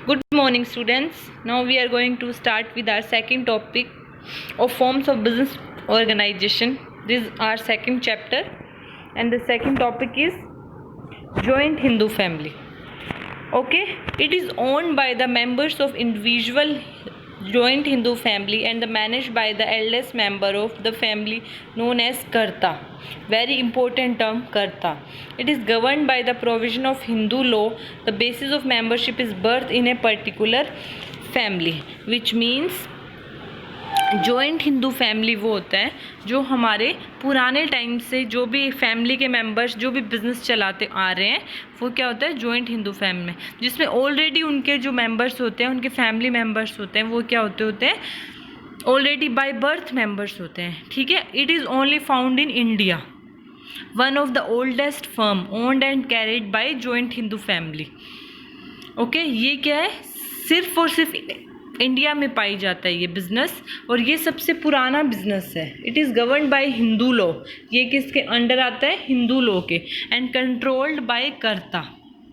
Good morning, students. Now we are going to start with our second topic of forms of business organization. This is our second chapter, and the second topic is joint Hindu family. Okay, it is owned by the members of individual joint Hindu family and managed by the eldest member of the family known as Karta. Very important term, Karta. It is governed by the provision of Hindu law. The basis of membership is birth in a particular family, which means joint Hindu family वो होता है जो हमारे पुराने time से जो भी family के मेंबर्स जो भी बिज़नेस चलाते आ रहे हैं वो क्या होता है जॉइंट हिंदू फैमिली में, जिसमें ऑलरेडी उनके जो मेंबर्स होते हैं, उनके फैमिली मेंबर्स होते हैं, वो क्या होते हैं ऑलरेडी बाय बर्थ मेंबर्स होते हैं. ठीक है. It is only found in India. One of the oldest firm owned and carried bye joint Hindu family. Okay, ये क्या है, सिर्फ और सिर्फ इंडिया में पाई जाता है ये बिज़नेस, और ये सबसे पुराना बिज़नेस है. It is govern by Hindu law. ये किसके अंडर आता है, हिंदू लॉ के. एंड कंट्रोल्ड बाय कर्ता.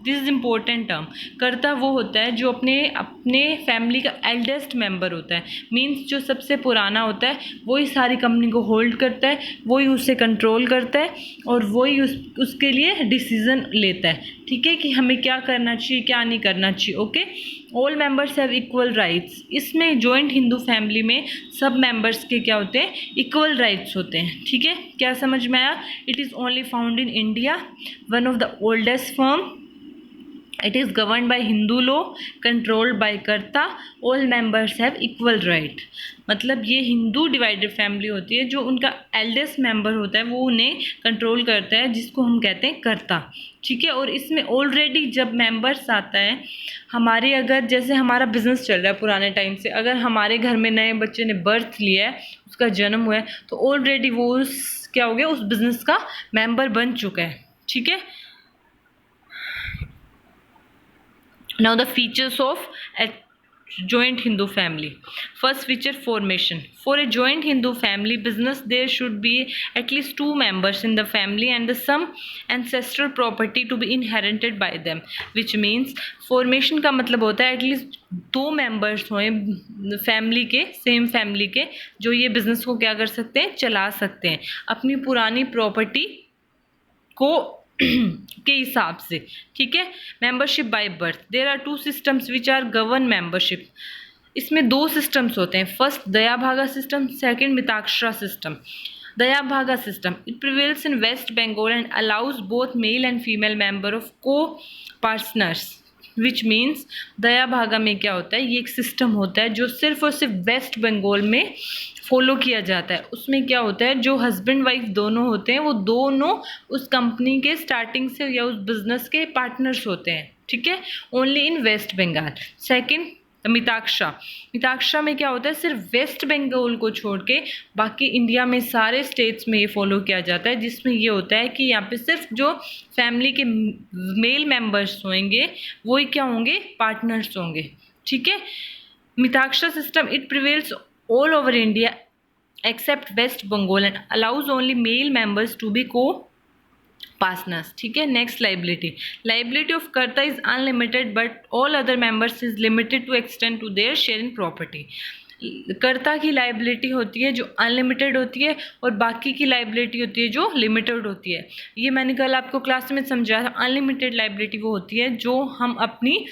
This is important term. कर्ता वो होता है जो अपने फैमिली का एल्डेस्ट मेंबर होता है. मींस जो सबसे पुराना होता है वही सारी कंपनी को होल्ड करता है, वही उसे कंट्रोल करता है, और वही उसके लिए डिसीज़न लेता है. ठीक है, कि हमें क्या करना चाहिए, क्या नहीं करना चाहिए. Okay, all members have equal rights. इसमें जॉइंट हिंदू फैमिली में सब मेंबर्स के क्या होते हैं, इक्वल राइट्स होते हैं. ठीक है, क्या समझ में आया. It is only found in India. One of the oldest firm. It is governed by Hindu law, controlled by Karta. All members have equal right. मतलब ये हिंदू डिवाइडेड फैमिली होती है, जो उनका एल्डेस्ट मेंबर होता है वो उन्हें कंट्रोल करता है, जिसको हम कहते हैं कर्ता. ठीक है. और इसमें ऑलरेडी जब मेंबर्स आता है हमारे, अगर जैसे हमारा बिजनेस चल रहा है पुराने टाइम से, अगर हमारे घर में नए बच्चे ने बर्थ लिया है, उसका जन्म हुआ है, तो ऑलरेडी वो क्या हो गया, उस बिजनेस का मेंबर बन चुका है. ठीक है. Now the features of a joint Hindu family. First feature, formation. For a joint Hindu family business, there should be at least 2 members in the family and some ancestral property to be inherited by them. Which means formation का मतलब होता है at least 2 members हों family के, same family के, जो ये business को क्या कर सकते हैं, चला सकते हैं अपनी पुरानी प्रॉपर्टी को के हिसाब से. ठीक है. Membership by birth. There are 2 systems which are govern membership. इसमें 2 सिस्टम्स होते हैं. First Dayabhaga system, second Mitakshara system. Dayabhaga system, it prevails in West Bengal and allows both male and female member of co-partners. Which means Dayabhaga में क्या होता है, ये एक system होता है जो सिर्फ और सिर्फ वेस्ट बंगाल में फॉलो किया जाता है. उसमें क्या होता है, जो हस्बैंड वाइफ दोनों होते हैं वो दोनों उस कंपनी के स्टार्टिंग से या उस बिजनेस के पार्टनर्स होते हैं. ठीक है. Only in West Bengal. Second Mitakshara. Mitakshara में क्या होता है, सिर्फ वेस्ट बंगाल को छोड़ के बाकी इंडिया में सारे स्टेट्स में ये फॉलो किया जाता है, जिसमें ये होता है कि यहाँ पे सिर्फ जो फैमिली के मेल मेंबर्स होंगे वही क्या होंगे, पार्टनर्स होंगे. ठीक है. Mitakshara system, it prevails all over India except West Bengal and allows only male members to be co-partners. ठीक है. Next liability. Liability of karta is unlimited but all other members is limited to extend to their share in property. Karta की liability होती है जो unlimited होती है, और बाकी की लाइबिलिटी होती है जो लिमिटेड होती है. ये मैंने कल आपको क्लास में समझाया था. अनलिमिटेड लाइबिलिटी वो होती है जो हम अपनी,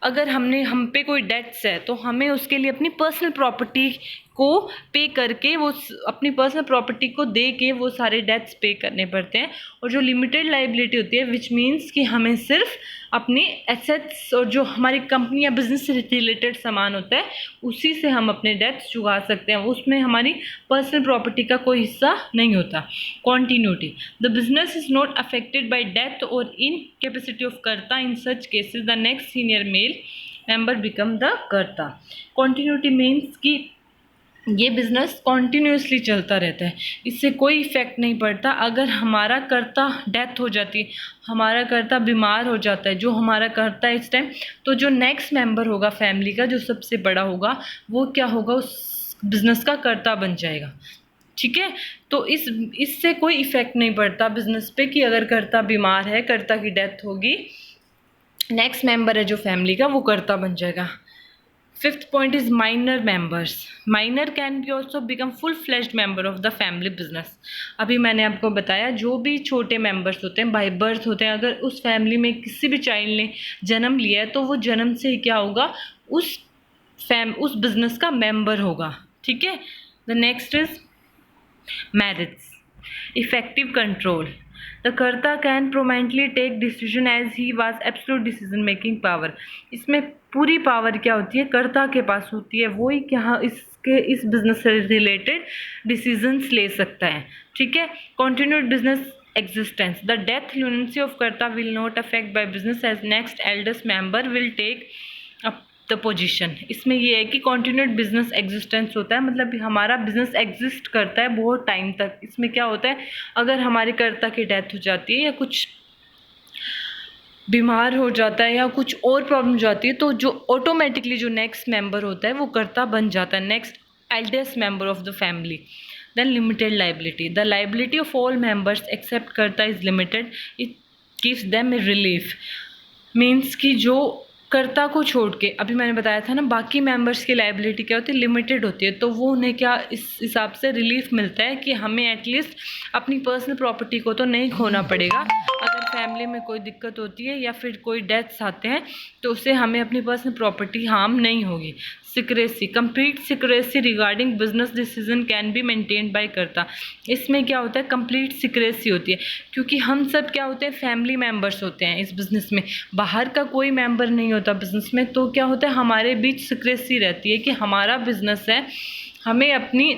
अगर हम पे कोई डेट्स है तो हमें उसके लिए अपनी पर्सनल प्रॉपर्टी को पे करके, वो अपनी पर्सनल प्रॉपर्टी को दे के वो सारे डेट्स पे करने पड़ते हैं. और जो लिमिटेड लाइबिलिटी होती है, विच मीन्स कि हमें सिर्फ अपने एसेट्स और जो हमारी कंपनी या बिजनेस से रिलेटेड सामान होता है उसी से हम अपने डेट्स चुका सकते हैं. उसमें हमारी पर्सनल प्रॉपर्टी का कोई हिस्सा नहीं होता. Continuity. The business is not affected by death और incapacity of karta. In such cases the next senior male member become the karta. Continuity means कि ये बिज़नेस कॉन्टीन्यूसली चलता रहता है, इससे कोई इफ़ेक्ट नहीं पड़ता. अगर हमारा कर्ता डेथ हो जाती है, हमारा कर्ता बीमार हो जाता है, जो हमारा कर्ता है इस टाइम, तो जो नेक्स्ट मेंबर होगा फैमिली का, जो सबसे बड़ा होगा, वो क्या होगा, उस बिज़नेस का कर्ता बन जाएगा. ठीक है. तो इससे कोई इफ़ेक्ट नहीं पड़ता बिज़नेस पे कि अगर कर्ता बीमार है, कर्ता की डेथ होगी, नेक्स्ट मेंबर है जो फैमिली का वो कर्ता बन जाएगा। Fifth point is minor members. Minor can be also become full fleshed member of the family business. अभी मैंने आपको बताया जो भी छोटे मेंबर्स होते हैं बाय बर्थ होते हैं, अगर उस फैमिली में किसी भी चाइल्ड ने जन्म लिया है तो वो जन्म से ही क्या होगा, उस बिजनेस का मेंबर होगा। ठीक है। The next is merits. Effective control. The कर्ता can prominently take decision as he was absolute decision making power. इसमें पूरी पावर क्या होती है, कर्ता के पास होती है, वो ही क्या इस बिजनेस से रिलेटेड डिसीजंस ले सकता है। ठीक है। Continued business existence. The death leniency of कर्ता will not affect by business as next eldest member will take up the position. इसमें ये है कि कॉन्टिन्यूड बिजनेस एग्जिस्टेंस होता है, मतलब हमारा बिजनेस एग्जिस्ट करता है बहुत टाइम तक। इसमें क्या होता है, अगर हमारे कर्ता की डेथ हो जाती है या कुछ बीमार हो जाता है या कुछ और प्रॉब्लम हो जाती है तो जो ऑटोमेटिकली जो नेक्स्ट मेंबर होता है वो कर्ता बन जाता है, next eldest member of the family. Then limited liability. The liability of all members except karta is limited, it gives them a relief. Means कि जो कर्ता को छोड़ के, अभी मैंने बताया था ना, बाकी मेंबर्स की लाइबिलिटी क्या होती है, लिमिटेड होती है, तो वो उन्हें क्या इस हिसाब से रिलीफ मिलता है कि हमें एटलीस्ट अपनी पर्सनल प्रॉपर्टी को तो नहीं खोना पड़ेगा। अगर फैमिली में कोई दिक्कत होती है या फिर कोई डेथ्स आते हैं तो उससे हमें अपनी पर्सनल प्रॉपर्टी हार्म नहीं होगी। Secrecy. Complete secrecy regarding business decision can be maintained by कर्ता। इसमें क्या होता है, कंप्लीट सिक्रेसी होती है, क्योंकि हम सब क्या होते हैं, फैमिली मेंबर्स होते हैं इस बिज़नेस में, बाहर का कोई मेंबर नहीं होता बिज़नेस में। तो क्या होता है, हमारे बीच सिक्रेसी रहती है कि हमारा बिज़नेस है, हमें अपनी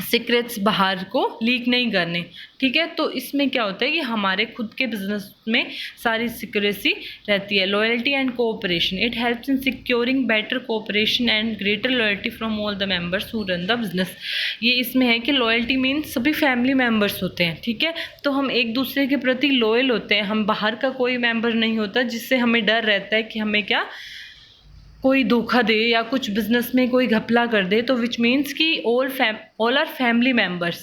सीक्रेट्स बाहर को लीक नहीं करने। ठीक है। तो इसमें क्या होता है कि हमारे खुद के बिजनेस में सारी सिक्रेसी रहती है। Loyalty and cooperation. It helps in securing better cooperation and greater loyalty from all the members who run the business. ये इसमें है कि लॉयल्टी मीन्स सभी फैमिली मेंबर्स होते हैं। ठीक है। तो हम एक दूसरे के प्रति लॉयल होते हैं, हम बाहर का कोई मेंबर नहीं होता जिससे हमें डर रहता है कि हमें क्या कोई धोखा दे या कुछ बिजनेस में कोई घपला कर दे। तो विच मीन्स कि all are family members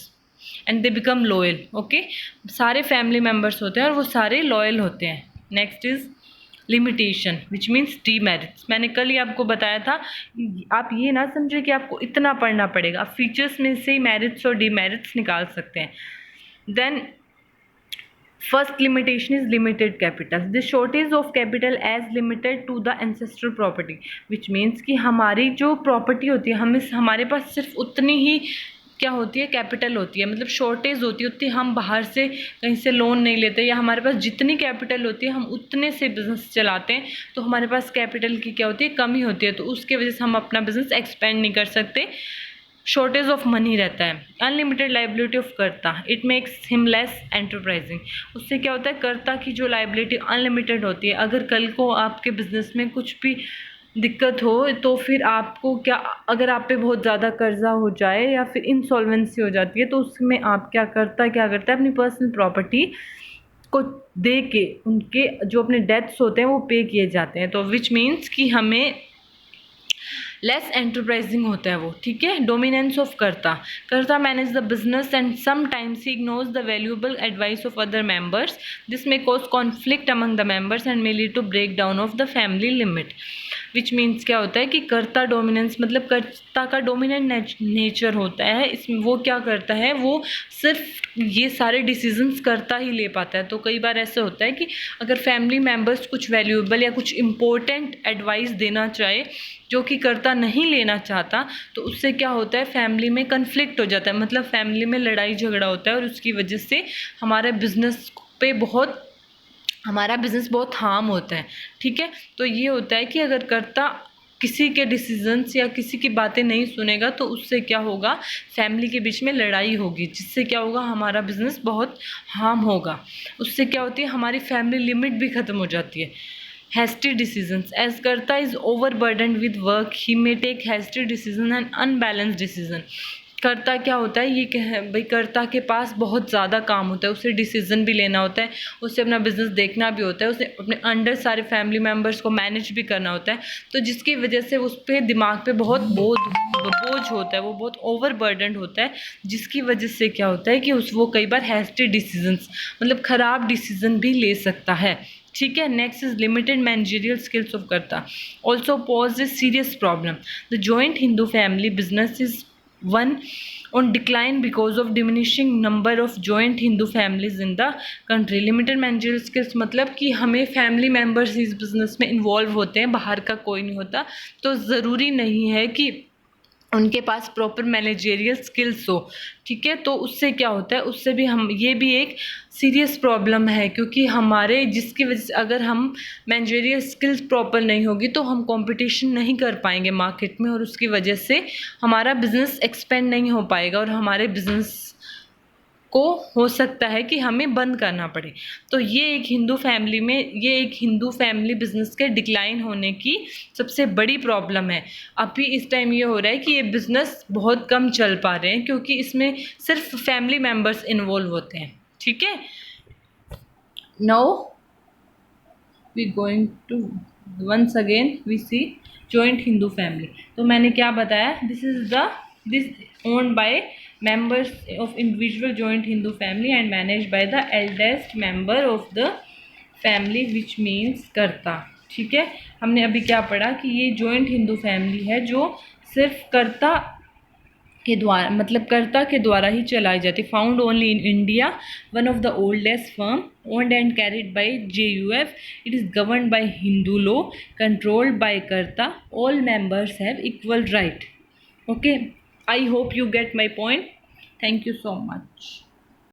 and they become loyal. Okay. सारे फैमिली मेंबर्स होते हैं और वो सारे लॉयल होते हैं। Next is limitation which means demerits. मैंने कल ही आपको बताया था, आप ये ना समझे कि आपको इतना पढ़ना पड़ेगा, आप फीचर्स में से ही मेरिट्स और डीमेरिट्स निकाल सकते हैं। Then first limitation is limited capital. The shortage of capital as limited to the ancestral property, which means कि हमारी जो प्रॉपर्टी होती है हमारे पास सिर्फ उतनी ही क्या होती है, कैपिटल होती है, मतलब शॉर्टेज होती है, उतनी हम बाहर से कहीं से लोन नहीं लेते, या हमारे पास जितनी कैपिटल होती है हम उतने से बिजनेस चलाते हैं, तो हमारे पास कैपिटल की क्या होती है, कमी होती है, तो उसके वजह से हम अपना बिजनेस एक्सपेंड नहीं कर सकते, शॉर्टेज ऑफ मनी रहता है। अनलिमिटेड लाइबिलिटी ऑफ कर्ता। It makes him less enterprising. उससे क्या होता है, कर्ता की जो लाइबिलिटी अनलिमिटेड होती है, अगर कल को आपके बिजनेस में कुछ भी दिक्कत हो तो फिर आपको क्या, अगर आप पे बहुत ज़्यादा कर्जा हो जाए या फिर इंसॉल्वेंसी हो जाती है तो उसमें आप क्या करता है अपनी पर्सनल प्रॉपर्टी को दे के उनके जो अपने डेथ्स होते हैं वो पे किए जाते हैं। तो विच मीन्स कि हमें लेस एंटरप्राइजिंग होता है वो। ठीक है। Dominance of karta manage the business and sometimes he ignores the valuable advice of other members. This may cause conflict among the members and may lead to break down of the family limit. Which means क्या होता है कि कर्ता dominance मतलब कर्ता का dominant nature होता है। इसमें वो क्या करता है, वो सिर्फ ये सारे डिसीजंस कर्ता ही ले पाता है। तो कई बार ऐसा होता है कि अगर फैमिली मेम्बर्स कुछ वैल्यूएबल या कुछ इम्पोर्टेंट एडवाइस देना चाहे जो कि कर्ता नहीं लेना चाहता, तो उससे क्या होता है, फैमिली में कन्फ्लिक्ट हो जाता है, मतलब फैमिली में लड़ाई झगड़ा होता है और उसकी वजह से हमारे बिजनेस पे हमारा बिजनेस बहुत हार्म होता है। ठीक है। तो ये होता है कि अगर कर्ता किसी के डिसीजंस या किसी की बातें नहीं सुनेगा तो उससे क्या होगा, फैमिली के बीच में लड़ाई होगी, जिससे क्या होगा, हमारा बिजनेस बहुत हार्म होगा। उससे क्या होती है, हमारी फैमिली लिमिट भी ख़त्म हो जाती है। hasty decisions. As कर्ता is overburdened with work, he may take hasty decision and unbalanced decision. कर्ता क्या होता है, ये भाई कर्ता के पास बहुत ज़्यादा काम होता है, उसे डिसीजन भी लेना होता है, उसे अपना बिजनेस देखना भी होता है, उसे अपने अंडर सारे फैमिली मेम्बर्स को मैनेज भी करना होता है, तो जिसकी वजह से उस पर दिमाग पे बहुत बोझ होता है, वो बहुत ओवरबर्डनड होता है, जिसकी वजह से क्या होता है कि वो कई बार हैस्टी डिसीजंस मतलब ख़राब डिसीजन भी ले सकता है। ठीक है, next is limited managerial skills of karta also pose a serious problem. The joint Hindu family business is one on decline because of diminishing number of joint Hindu families in the country। limited managerial skills मतलब कि हमें family members इस business में involve होते हैं, बाहर का कोई नहीं होता, तो ज़रूरी नहीं है कि उनके पास प्रॉपर मैनेजेरियल स्किल्स हो। ठीक है, तो उससे क्या होता है, उससे भी हम ये भी एक सीरियस प्रॉब्लम है, क्योंकि हमारे जिसकी वजह से अगर हम मैनेजेरियल स्किल्स प्रॉपर नहीं होगी तो हम कंपटीशन नहीं कर पाएंगे मार्केट में, और उसकी वजह से हमारा बिजनेस एक्सपेंड नहीं हो पाएगा और हमारे बिजनेस को हो सकता है कि हमें बंद करना पड़े। तो ये एक हिंदू फैमिली बिजनेस के डिक्लाइन होने की सबसे बड़ी प्रॉब्लम है। अभी इस टाइम ये हो रहा है कि ये बिज़नेस बहुत कम चल पा रहे हैं, क्योंकि इसमें सिर्फ फैमिली मेम्बर्स इन्वॉल्व होते हैं। ठीक है, now we going to once again we see joint Hindu family. तो मैंने क्या बताया, this owned by members of individual joint Hindu family and managed by the eldest member of the family which means कर्ता। ठीक है, हमने अभी क्या पढ़ा कि ये जॉइंट हिंदू फैमिली है जो सिर्फ कर्ता के द्वारा मतलब कर्ता के द्वारा ही चलाई जाती, found only in India, one of the oldest firm, owned and carried by JUF, it is governed by Hindu law, controlled by karta, all members have equal right. Okay, I hope you get my point. Thank you so much.